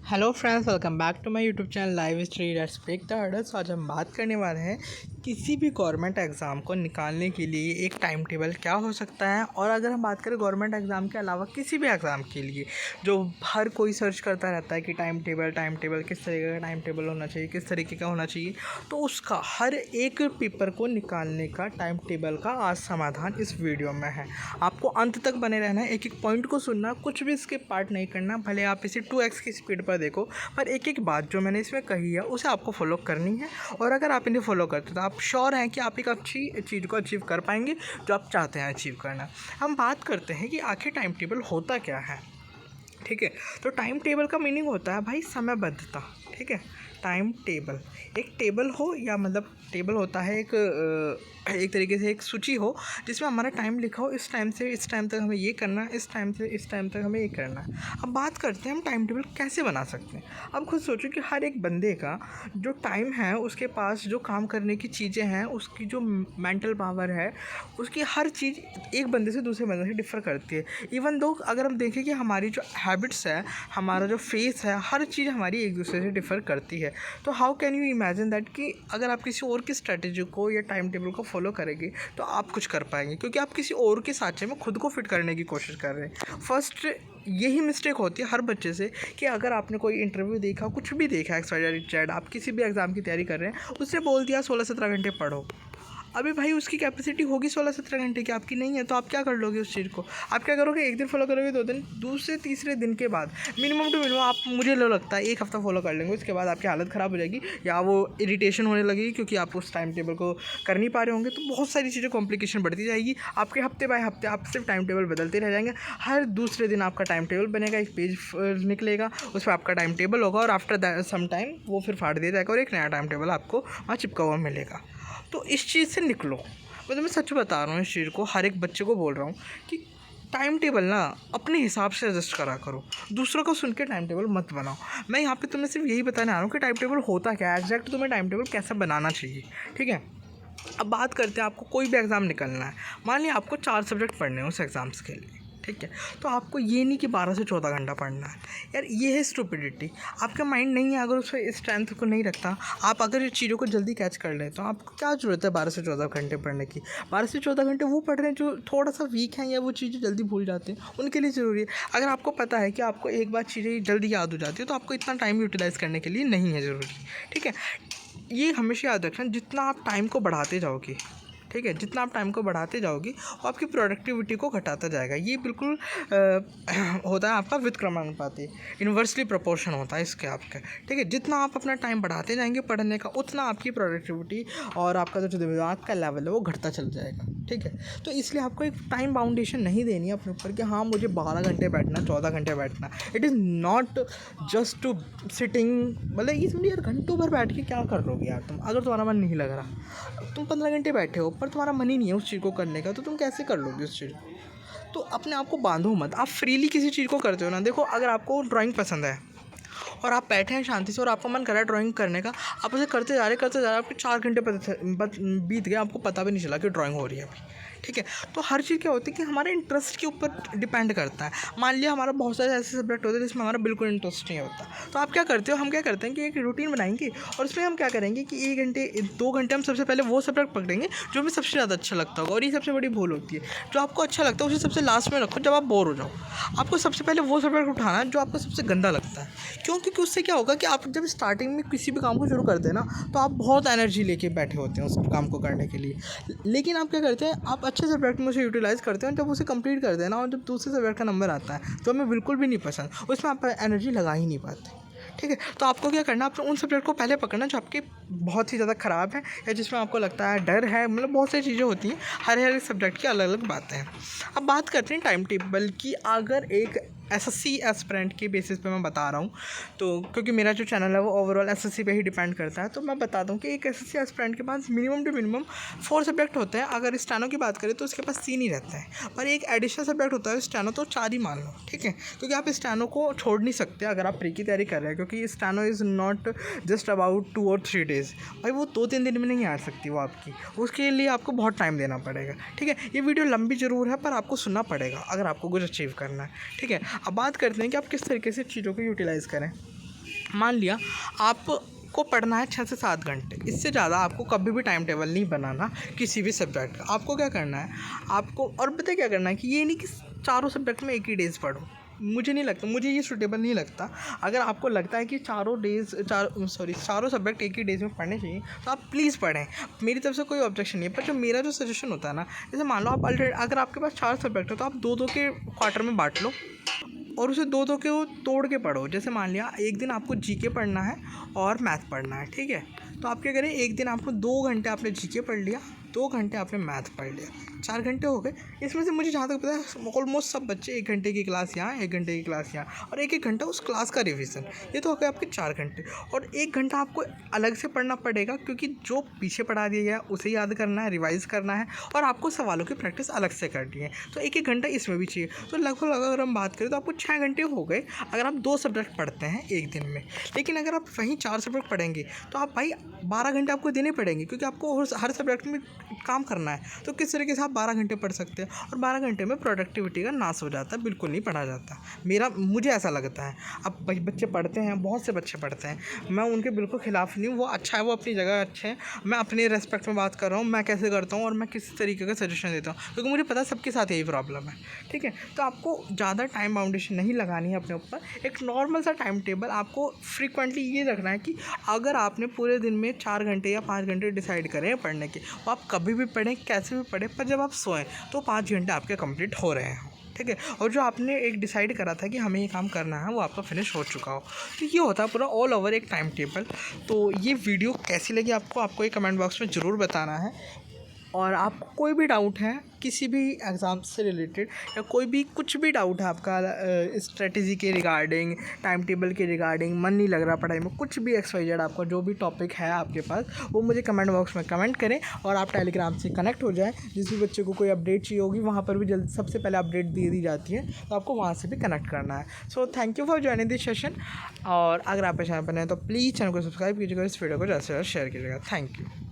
Hello friends, welcome back to my YouTube channel live study let's break the hurdles. आज हम बात करने वाले हैं किसी भी गवर्नमेंट एग्ज़ाम को निकालने के लिए एक टाइम टेबल क्या हो सकता है। और अगर हम बात करें गवर्नमेंट एग्ज़ाम के अलावा किसी भी एग्ज़ाम के लिए जो हर कोई सर्च करता रहता है कि टाइम टेबल किस तरीके का टाइम टेबल होना चाहिए, किस तरीके का होना चाहिए, तो उसका हर एक पेपर को निकालने का टाइम टेबल का आज समाधान इस वीडियो में है। आपको अंत तक बने रहना है, एक एक पॉइंट को सुनना, कुछ भी इसके पार्ट नहीं करना। भले आप इसे 2x की स्पीड पर देखो, पर एक एक बात जो मैंने इसमें कही है उसे आपको फॉलो करनी है। और अगर आप इन्हें फॉलो करते हो तो आप श्योर हैं कि आप एक अच्छी चीज़ को अचीव कर पाएंगे जो आप चाहते हैं अचीव करना। हम बात करते हैं कि आखिर टाइम टेबल होता क्या है। ठीक है, तो टाइम टेबल का मीनिंग होता है भाई समयबद्धता। ठीक है, टाइम टेबल एक टेबल हो या मतलब टेबल होता है एक तरीके से एक सूची हो जिसमें हमारा टाइम लिखा हो, इस टाइम से इस टाइम तक हमें ये करना है, इस टाइम से इस टाइम तक हमें ये करना है। अब बात करते हैं हम टाइम टेबल कैसे बना सकते हैं। अब खुद सोचो कि हर एक बंदे का जो टाइम है, उसके पास जो काम करने की चीज़ें हैं, उसकी जो मेंटल पावर है, उसकी हर चीज़ एक बंदे से दूसरे बंदे से डिफ़र करती है। इवन दो अगर हम देखें कि हमारी जो हैबिट्स है, हमारा जो फेस है, हर चीज़ हमारी एक दूसरे से डिफ़र करती है। तो how can you imagine that कि अगर आप किसी और की स्ट्रेटेजी को या टाइम टेबल को फॉलो करेंगे तो आप कुछ कर पाएंगे, क्योंकि आप किसी और के सांचे में खुद को फिट करने की कोशिश कर रहे हैं। फर्स्ट यही मिस्टेक होती है हर बच्चे से कि अगर आपने कोई इंटरव्यू देखा, कुछ भी देखा, XYZ आप किसी भी एग्ज़ाम की तैयारी कर रहे हैं, उसने बोल दिया 16-17 घंटे पढ़ो। अभी भाई उसकी कैपेसिटी होगी 16-17 घंटे की, आपकी नहीं है, तो आप क्या कर लोगे उस चीज़ को। आप क्या करोगे, एक दिन फॉलो करोगे, 2 दिन, दूसरे तीसरे दिन के बाद मिनिमम टू मिनिमम आप, मुझे लगता है 1 हफ़्ता फॉलो कर लेंगे। उसके बाद आपकी हालत ख़राब हो जाएगी या वो इरिटेशन होने लगेगी क्योंकि आप उस टाइम टेबल को कर नहीं पा रहे होंगे। तो बहुत सारी चीज़ें कॉम्प्लिकेशन बढ़ती जाएगी आपके। हफ्ते बाय हफ्ते आप सिर्फ टाइम टेबल बदलते रह जाएंगे। हर दूसरे दिन आपका टाइम टेबल बनेगा, एक पेज निकलेगा, उस पर आपका टाइम टेबल होगा और आफ्टर सम टाइम वो फिर फाड़ दिया जाएगा और एक नया टाइम टेबल आपको वहाँ चिपका हुआ मिलेगा। तो इस चीज़ से निकलो। मैं सच बता रहा हूँ, इस चीज़ को हर एक बच्चे को बोल रहा हूँ कि टाइम टेबल ना अपने हिसाब से एडजस्ट करा करो, दूसरों को सुन के टाइम टेबल मत बनाओ। मैं यहाँ पे तुम्हें सिर्फ यही बताने आ रहा हूँ कि टाइम टेबल होता क्या है, एग्जैक्ट तुम्हें टाइम टेबल कैसा बनाना चाहिए। ठीक है, अब बात करते हैं, आपको कोई भी एग्ज़ाम निकलना है। मान लिया आपको 4 सब्जेक्ट पढ़ने हैं उस एग्ज़ाम्स के लिए। ठीक है, तो आपको ये नहीं कि 12 से 14 घंटा पढ़ना है। यार ये है स्टुपिडिटी। आपका माइंड नहीं है, अगर उसमें स्ट्रेंथ को नहीं रखता, आप अगर ये चीज़ों को जल्दी कैच कर लें तो आपको क्या ज़रूरत है 12 से 14 घंटे पढ़ने की। 12 से 14 घंटे वो पढ़ रहे हैं जो थोड़ा सा वीक हैं या वो चीज़ें जल्दी भूल जाते हैं, उनके लिए ज़रूरी है। अगर आपको पता है कि आपको एक बार चीज़ें जल्दी याद हो जाती है तो आपको इतना टाइम यूटिलाइज़ करने के लिए नहीं है ज़रूरी। ठीक है, ये हमेशा याद रखना, जितना आप टाइम को बढ़ाते जाओगे, ठीक है, जितना आप टाइम को बढ़ाते जाओगे वो आपकी प्रोडक्टिविटी को घटाता जाएगा। ये बिल्कुल होता है आपका व्युत्क्रमानुपाती, इन्वर्सली प्रोपोर्शन होता है इसके आपका। ठीक है, जितना आप अपना टाइम बढ़ाते जाएंगे पढ़ने का, उतना आपकी प्रोडक्टिविटी और आपका जो दिमाग का लेवल है वो घटता चल जाएगा। ठीक है, तो इसलिए आपको एक टाइम बाउंडेशन नहीं देनी है अपने ऊपर कि हाँ मुझे 12 घंटे बैठना, 14 घंटे बैठना। It is not just to sitting, मतलब ये समझिए यार घंटों भर बैठ के क्या कर लोगे यार तुम, अगर तुम्हारा मन नहीं लग रहा। तुम 15 घंटे बैठे हो पर तुम्हारा मन ही नहीं है उस चीज़ को करने का, तो तुम कैसे कर लोगे उस चीज़ को। तो अपने आप को बांधो मत, आप फ्रीली किसी चीज़ को करते हो ना। देखो, अगर आपको ड्राइंग पसंद है और आप बैठे हैं शांति से और आपका मन कर रहा है ड्राइंग करने का, आप उसे करते जा रहे आपके 4 घंटे बीत गए, आपको पता भी नहीं चला कि ड्राइंग हो रही है अभी। ठीक है, तो हर चीज़ क्या होती है कि हमारे इंटरेस्ट के ऊपर डिपेंड करता है। मान लिया हमारा बहुत सारे ऐसे सब्जेक्ट होते हैं जिसमें हमारा बिल्कुल इंटरेस्ट नहीं होता, तो आप क्या करते हो, हम क्या करते हैं कि एक रूटीन बनाएंगे और उसमें हम क्या करेंगे कि 1 घंटे 2 घंटे हम सबसे पहले वो सब्जेक्ट पकड़ेंगे जो हमें सबसे ज़्यादा अच्छा लगता होगा। और ये सबसे बड़ी भूल होती है, जो आपको अच्छा लगता है उसे सबसे लास्ट में रखो जब आप बोर हो जाओ। आपको सबसे पहले वो सब्जेक्ट उठाना है जो आपको सबसे गंदा लगता है। क्यों? क्योंकि उससे क्या होगा कि आप जब स्टार्टिंग में किसी भी काम को शुरू करते हैं ना, तो आप बहुत एनर्जी लेके बैठे होते हैं उस काम को करने के लिए। लेकिन आप क्या करते हैं, आप अच्छे सब्जेक्ट में उसे यूटिलाइज़ करते हैं, जब उसे कंप्लीट करते हैं ना, और जब दूसरे सब्जेक्ट का नंबर आता है जो हमें बिल्कुल भी नहीं पसंद, उसमें आप एनर्जी लगा ही नहीं पाते। ठीक है, तो आपको क्या करना है, आपको उन सब्जेक्ट को पहले पकड़ना जो आपके बहुत ही ज़्यादा ख़राब है या जिसमें आपको लगता है डर है, मतलब बहुत सारी चीज़ें होती हैं, हर सब्जेक्ट की अलग अलग बातें हैं। अब बात करते हैं टाइम टेबल की। अगर एक SSC एस्पिरेंट के बेसिस पे मैं बता रहा हूँ, तो क्योंकि मेरा जो चैनल है वो ओवरऑल SSC पे ही डिपेंड करता है, तो मैं बताता हूँ कि एक SSC एस्पिरेंट के पास मिनिमम टू मिनिमम 4 सब्जेक्ट होते हैं। अगर स्टेनो की बात करें तो उसके पास 3 ही रहते हैं, और एक एडिशनल सब्जेक्ट होता है स्टेनो, तो 4 ही मान लो। ठीक है, क्योंकि आप स्टेनो को छोड़ नहीं सकते अगर आप प्री की तैयारी कर रहे हैं, क्योंकि steno is not just about 2 और 3 डेज़। भाई वो 2-3 दिन में नहीं आ सकती वो आपकी, उसके लिए आपको बहुत टाइम देना पड़ेगा। ठीक है, ये वीडियो लंबी ज़रूर है पर आपको सुनना पड़ेगा अगर आपको कुछ अचीव करना है। ठीक है, अब बात करते हैं कि आप किस तरीके से चीज़ों को यूटिलाइज़ करें। मान लिया आपको पढ़ना है 6 से 7 घंटे, इससे ज़्यादा आपको कभी भी टाइम टेबल नहीं बनाना किसी भी सब्जेक्ट का। आपको क्या करना है, आपको और पता है क्या करना है कि ये नहीं कि चारों सब्जेक्ट में एक ही डेज़ पढ़ो। मुझे नहीं लगता, मुझे ये सूटेबल नहीं लगता। अगर आपको लगता है कि चारों सब्जेक्ट एक ही डेज़ में पढ़ने चाहिए तो आप प्लीज़ पढ़ें, मेरी तरफ से कोई ऑब्जेक्शन नहीं है। पर जो मेरा जो सजेशन होता है ना, जैसे मान लो आप ऑलरेडी अगर आपके पास 4 सब्जेक्ट है तो आप 2-2 के क्वार्टर में बाँट लो और उसे 2-2 के वो तोड़ के पढ़ो। जैसे मान लिया एक दिन आपको जीके पढ़ना है और मैथ पढ़ना है, ठीक है? तो आप क्या करें, एक दिन आपको 2 घंटे आपने जीके पढ़ लिया, 2 घंटे आपने मैथ पढ़ लिया, 4 घंटे हो गए। इसमें से मुझे जहाँ तक पता है ऑलमोस्ट सब बच्चे 1 घंटे की क्लास यहाँ, 1 घंटे की क्लास यहाँ और 1-1 घंटा उस क्लास का रिवीजन। ये तो हो गए आपके 4 घंटे और 1 घंटा आपको अलग से पढ़ना पड़ेगा क्योंकि जो पीछे पढ़ा दिया गया उसे याद करना है, रिवाइज़ करना है और आपको सवालों की प्रैक्टिस अलग से करनी है। तो 1-1 घंटा इसमें भी चाहिए। तो लगभग अगर हम बात करें तो आपको 6 घंटे हो गए अगर आप 2 सब्जेक्ट पढ़ते हैं एक दिन में। लेकिन अगर आप वहीं 4 सब्जेक्ट पढ़ेंगे तो आप भाई 12 घंटे आपको देने पड़ेंगे क्योंकि आपको हर सब्जेक्ट में काम करना है। तो किस तरीके से आप 12 घंटे पढ़ सकते हैं और 12 घंटे में प्रोडक्टिविटी का नाश हो जाता है, बिल्कुल नहीं पढ़ा जाता। मुझे ऐसा लगता है। अब बच्चे पढ़ते हैं, बहुत से बच्चे पढ़ते हैं, मैं उनके बिल्कुल ख़िलाफ़ नहीं हूँ, वो अच्छा है, वो अपनी जगह अच्छे हैं। मैं अपने रेस्पेक्ट में बात कर रहा हूँ, मैं कैसे करता हूँ और मैं किस तरीके का सजेशन देता हूँ क्योंकि मुझे पता है सबके साथ यही प्रॉब्लम है, ठीक है? तो आपको ज़्यादा टाइम बाउंडेशन नहीं लगानी है अपने ऊपर। एक नॉर्मल सा टाइम टेबल आपको फ्रीक्वेंटली ये रखना है कि अगर आपने पूरे दिन में 4 घंटे या 5 घंटे डिसाइड करें हैं पढ़ने के, तो आप कभी भी पढ़ें, कैसे भी पढ़ें, पर जब आप सोएं तो 5 घंटे आपके कंप्लीट हो रहे हैं, ठीक है? और जो आपने एक डिसाइड करा था कि हमें ये काम करना है वो आपका फिनिश हो चुका हो। तो ये होता है पूरा ऑल ओवर एक टाइम टेबल। तो ये वीडियो कैसी लगी आपको ये कमेंट बॉक्स में ज़रूर बताना है। और आपको कोई भी डाउट है किसी भी एग्ज़ाम से रिलेटेड या कोई भी कुछ भी डाउट है आपका स्ट्रेटजी के रिगार्डिंग, टाइम टेबल के रिगार्डिंग, मन नहीं लग रहा पढ़ाई में, कुछ भी XYZ आपका जो भी टॉपिक है आपके पास, वो मुझे कमेंट बॉक्स में कमेंट करें और आप टेलीग्राम से कनेक्ट हो जाएं। जिस भी बच्चे को कोई अपडेट चाहिए होगी वहाँ पर भी जल्द सबसे पहले अपडेट दे दी जाती है, तो आपको वहाँ से भी कनेक्ट करना है। So thank you for joining this session. और अगर आप चैनल पर नए हैं तो प्लीज़ चैनल को सब्सक्राइब कीजिएगा, इस वीडियो को ज़्यादा से ज़्यादा शेयर कीजिएगा। Thank you.